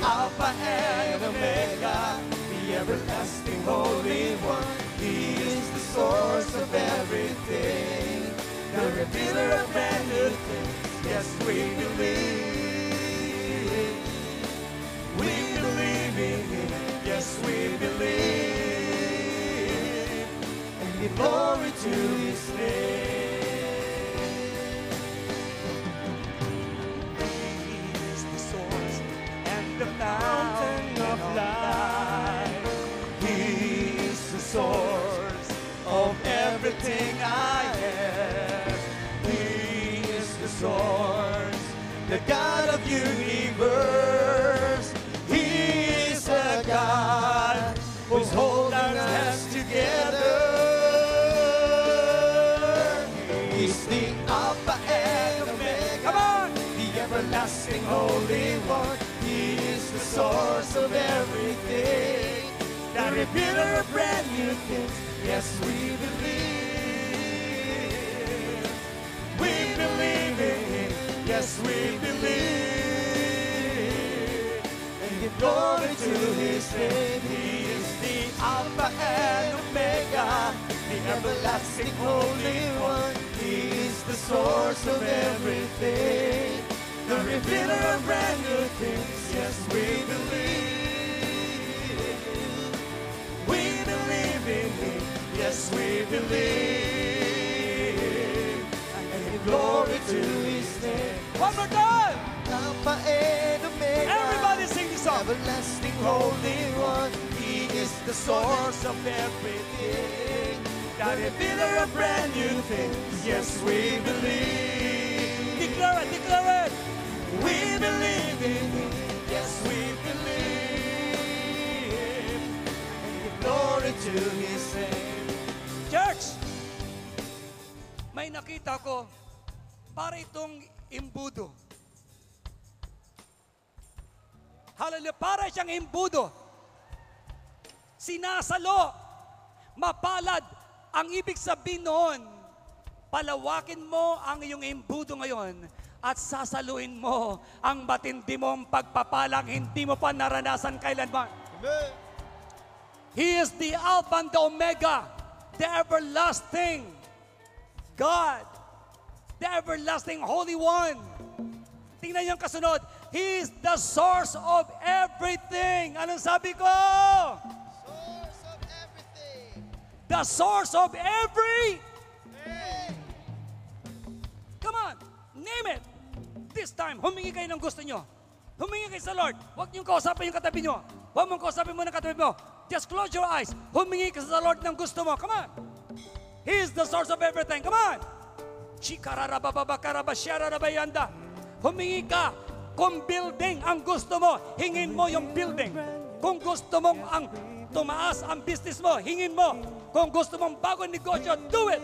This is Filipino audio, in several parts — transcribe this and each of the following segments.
Alpha and Omega, the everlasting Holy One. He is the source of everything, the revealer of brand new things. Yes, we believe. We believe in Him. Yes, we believe. And give glory to His name. The fountain of life. He is the source of everything I am. He is the source, the God of universe. He is a God who's holding us together. He's the Alpha and Omega. Come on! The everlasting Holy One. He is the source of everything, the revealer of brand new things. Yes, we believe. We believe in Him. Yes, we believe. And give glory to His name. He is the Alpha and Omega, the everlasting Holy One. He is the source of everything, the revealer of brand new things. Yes, we believe. We believe in Him. Yes, we believe. And give glory to His name. One more time. Alpha and Omega. Everybody sing this song. Everlasting Holy One. He is the source of everything, the revealer of brand new things. Yes, we believe. Declare it, declare it. We believe in Him. Yes, we believe. And give glory to His name. Church, may nakita ko, para itong imbudo. Hallelujah, para siyang imbudo. Sinasalo, mapalad. Ang ibig sabihin noon, palawakin mo ang iyong imbudo ngayon at sasaluin mo ang matindi mong pagpapalang hindi mo pa naranasan kailanman. Amen. He is the Alpha and the Omega, the everlasting God, the everlasting Holy One. Tingnan niyo ang kasunod. He is the source of everything. Anong sabi ko? Source of everything. The source of every. Come on. Name it. This time, humingi kayo ng gusto nyo. Humingi kayo sa Lord. Huwag niyong kausapin yung katabi nyo. Huwag mong kausapin mo ng katabi mo. Just close your eyes. Humingi ka sa Lord ng gusto mo. Come on. He is the source of everything. Come on. Humingi ka. Kung building ang gusto mo, hingin mo yung building. Kung gusto mong ang tumaas ang business mo, hingin mo. Kung gusto mong bagong negosyo, do it.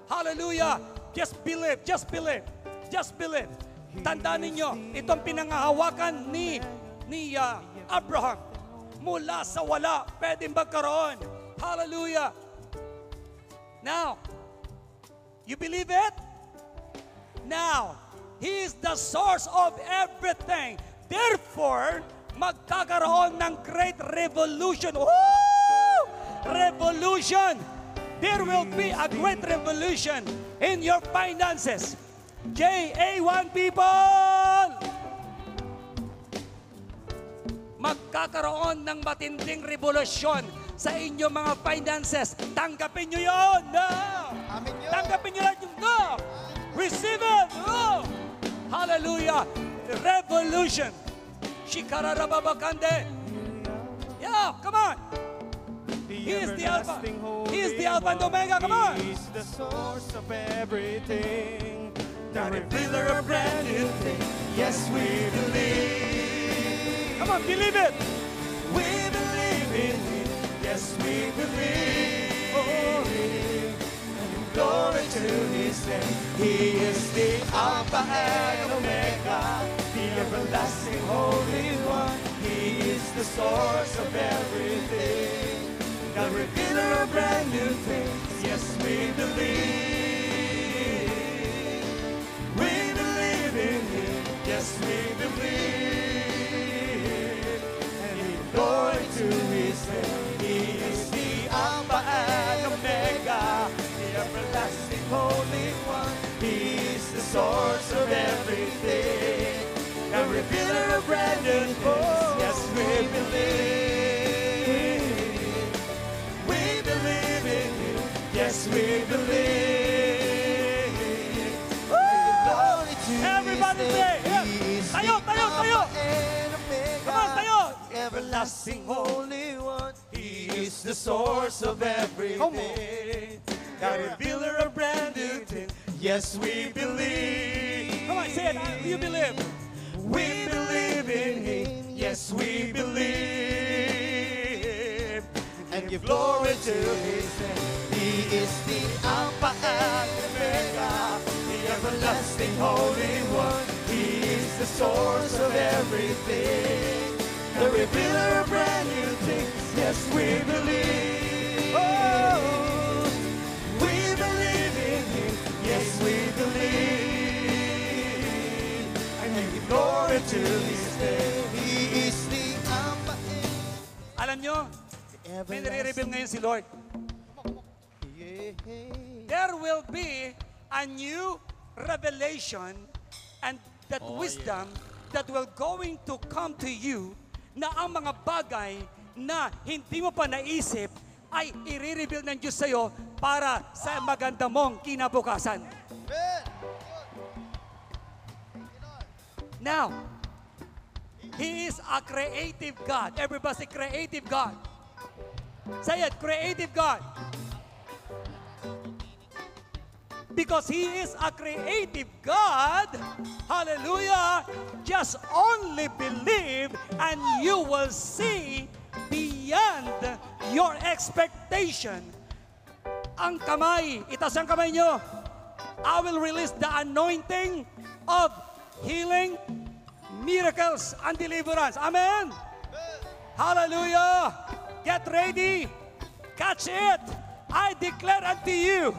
Hallelujah. Just believe, just believe, just believe. Tandaan ninyo, itong pinangahawakan ni Abraham. Mula sa wala, pwedeng magkaroon. Hallelujah. Now, you believe it? Now, He is the source of everything. Therefore, magkakaroon ng great revolution. Woo! Revolution. There will be a great revolution in your finances. JA1 people! Magkakaroon ng matinding revolusyon sa inyong mga finances. Tanggapin nyo yun! No! Tanggapin nyo lang yung no! Receive it! No! Hallelujah! Revolution! Shikararababakande! Yeah, come on! He is the Alpha. He is the Alpha and Omega. Come on. He is the source of everything, The revealer of brand new things. Yes, we believe. Come on, believe it. We believe in Him. Yes, we believe. Glory to His name. He is the Alpha and Omega, the everlasting Holy One. He is the source of everything, the revealer of brand new things. Yes, we believe. We believe in Him. Yes, source of everything. A revealer of brand new things. Yes, we believe. We believe in you. Yes, we believe. Glory to Everybody His say, name. yeah. He is Tayo, the tayo, tayo. Alpha and Omega, Come on, tayo. the everlasting Holy One. He is the source of everything. Come on. A revealer of brand new things. Yes, we believe. Come on, say it. You believe. We believe in Him. Yes, we believe. And give glory to His name. He is the Alpha and Omega, The everlasting Holy One. He is the source of everything. The revealer of brand new things. Yes, we believe. Oh, we believe in Him. Yes, we believe. And give glory to His name. He is the Alpha and Alam nyo, may nare-reveal ngayon si Lord. There will be a new revelation and that wisdom that will going to come to you na ang mga bagay na hindi mo pa naisip ay i-reveal ng Diyos sa'yo para sa maganda mong kinabukasan. Now, He is a creative God. Everybody say creative God. Say it, creative God. Because He is a creative God, hallelujah, just only believe and you will see beyond your expectation. Ang kamay, itaas ang kamay nyo. I will release the anointing of healing, miracles, and deliverance. Amen? Hallelujah. Get ready. Catch it. I declare unto you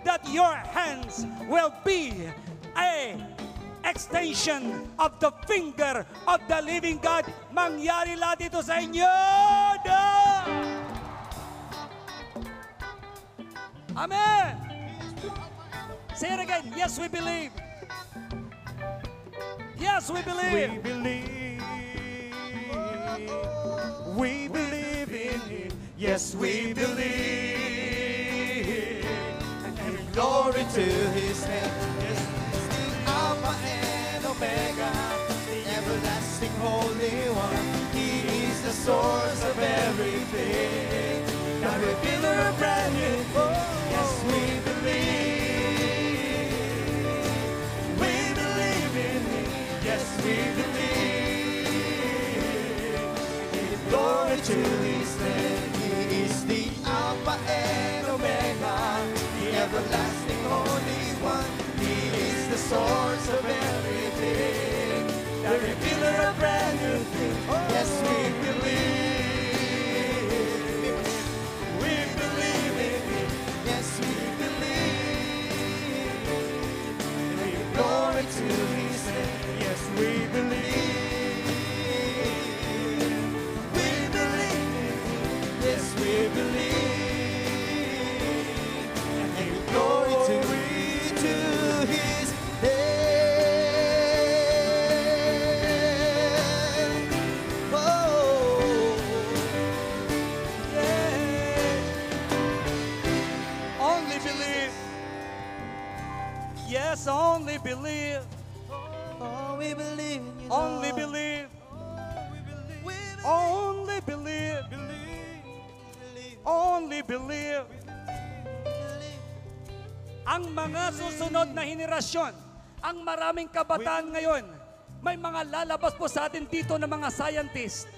that your hands will be a extension of the finger of the living God. Mangyari lahat ito sa inyo. Amen. Say it again. Yes, we believe. Yes, we believe. We believe. We believe in Him. Yes, we believe. And glory to His name. Yes, the Alpha and Omega, the everlasting Holy One. He is the source of everything. The revealer of brand new things. Yes, we believe. We believe in Him. Yes, we believe. Give glory to His name. He is the Alpha and Omega, the everlasting Holy One. He is the source of everything. The revealer of brand new things. Yes, we believe. We believe in Him. Yes, we believe. Give glory to His name. Yes, we believe. We believe in Him. Yes, we believe. And give glory to His name. Oh, Only believe. Yes, only believe. oh, we believe in you. Only Lord. believe. We Only believe. believe. Only believe. Believe. Ang mga susunod na henerasyon, ang maraming kabataan ngayon, may mga lalabas po sa atin dito na mga scientist.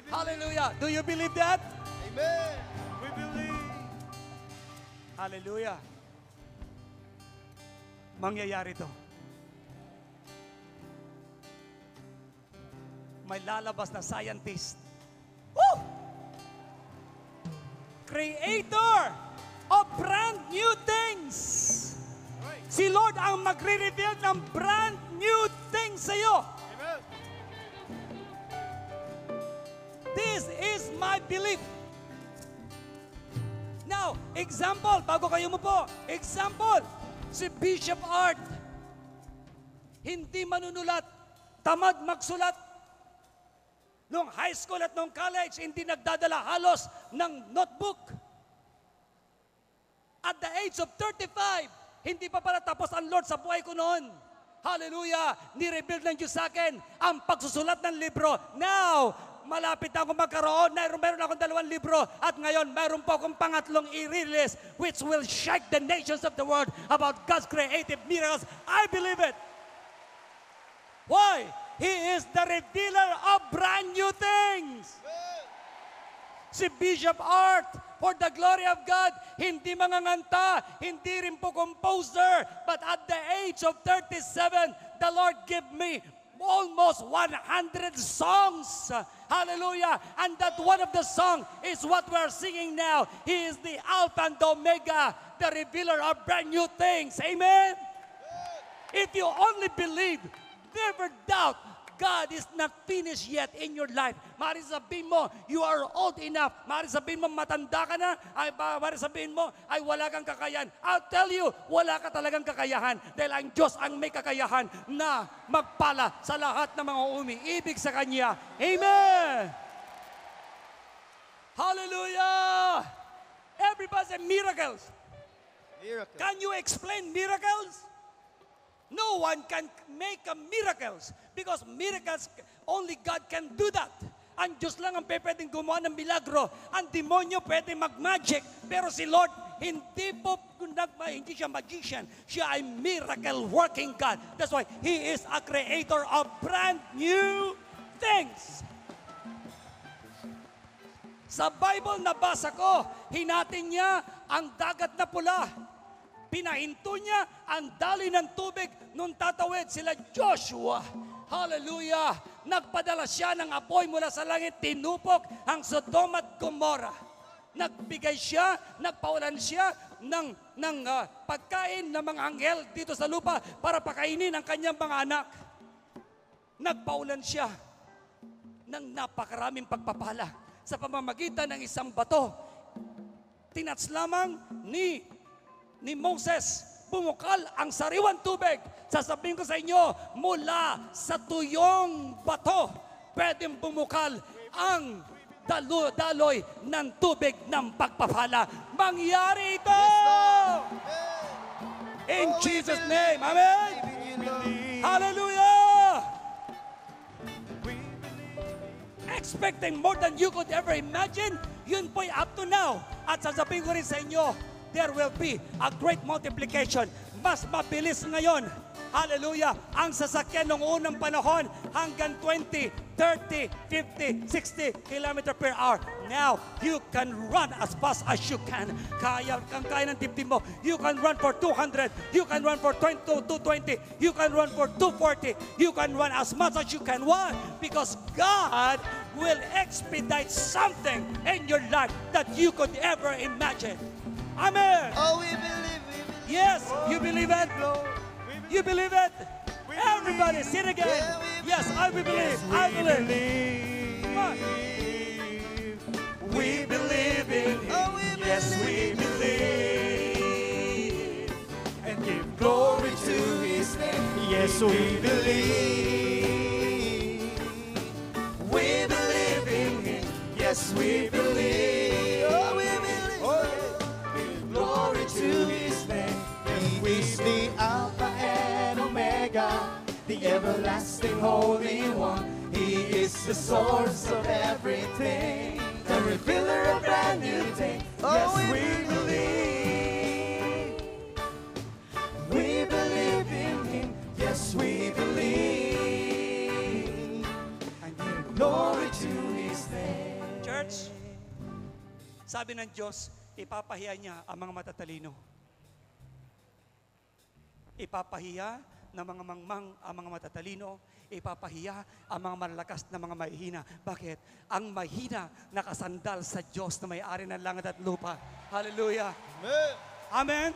Hallelujah. Do you believe that? Amen. We believe. Hallelujah. Mangyayari to. May lalabas na scientist. Woo! Creator of brand new things. Si Lord ang magre-reveal ng brand new things sa iyo. Amen. This is my belief. Na Now, example, bago kayo mo po, example, si Bishop Art, hindi manunulat, tamad magsulat. Noong high school at noong college, hindi nagdadala halos ng notebook. At the age of 35, hindi pa pala tapos ang Lord sa buhay ko noon. Hallelujah! Ni-rebuild ng Diyos sa akin ang pagsusulat ng libro. Now, malapit na ako magkaroon. Meron akong 2 libro. At ngayon, meron po akong pangatlong i-release which will shake the nations of the world about God's creative miracles. I believe it. Why? He is the revealer of brand new things. Si Bishop Art, for the glory of God, hindi manganganta, hindi rin po composer, but at the age of 37, the Lord gave me almost 100 songs. Hallelujah. And that one of the song is what we're singing now. He is the Alpha and Omega, the revealer of brand new things. Amen? If you only believe, never doubt, God is not finished yet in your life. Maaari sabihin mo, you are old enough. Maaari sabihin mo, matanda ka na. Maaari sabihin mo, ay wala kang kakayahan. I'll tell you, wala ka talagang kakayahan. Dahil ang Diyos ang may kakayahan na magpala sa lahat ng mga umiibig sa Kanya. Amen! Hallelujah! Everybody say miracles. Miracle. Can you explain miracles? No one can make a miracles because miracles, only God can do that. Ang Diyos lang ang pwedeng gumawa ng milagro. Ang demonyo pwedeng mag-magic. Pero si Lord, hindi siya magician. Siya ay miracle working God. That's why He is a creator of brand new things. Sa Bible nabasa ko, hinatin niya ang dagat na pula. Pinahinto niya ang daloy ng tubig nung tatawid sila Joshua. Hallelujah! Nagpadala siya ng apoy mula sa langit, tinupok ang Sodom at Gomorrah. Nagbigay siya, nagpawalan siya ng pagkain ng mga anghel dito sa lupa para pakainin ang kanyang mga anak. Nagpaulan siya ng napakaraming pagpapala sa pamamagitan ng isang bato. Tinats lamang ni Moses, bumukal ang sariwang tubig. Sasabihin ko sa inyo, mula sa tuyong bato, pwedeng bumukal ang daloy ng tubig ng pagpapala. Mangyari ito! In Jesus' name, amen! Hallelujah! Expecting more than you could ever imagine, yun po'y up to now. At sasabihin ko rin sa inyo, there will be a great multiplication. Mas mabilis ngayon. Hallelujah. Ang sasakyan ng unang panahon hanggang 20, 30, 50, 60 km per hour. Now, you can run as fast as you can. Kaya ng dibdib mo. You can run for 200. You can run for 220. You can run for 240. You can run as much as you can. Why? Because God will expedite something in your life that you could ever imagine. Amen. Oh, we believe. Yes, you believe it? You believe it? Everybody, say it again. Yes, I will believe. I believe. Come on. We believe in Him. Oh, we Yes, we believe. And give glory to His name. Yes, we believe. We believe in Him. Yes, we believe. Oh, we believe. Oh, yeah. Give glory to His name. And we He's the Alpha and Omega, the everlasting Holy One. He is the source of everything, the revealer of brand new things. Yes, Oh, we believe. We believe in Him. Yes, we believe. And give glory to His name. Church, sabi ng Diyos, ipapahiya niya ang mga matatalino. Ipapahiya ng mga mangmang ang mga matatalino. Ipapahiya ang mga malalakas na mga mahihina. Bakit? Ang mahina nakasandal sa Diyos na may-ari ng langit at lupa. Hallelujah. Amen. Amen.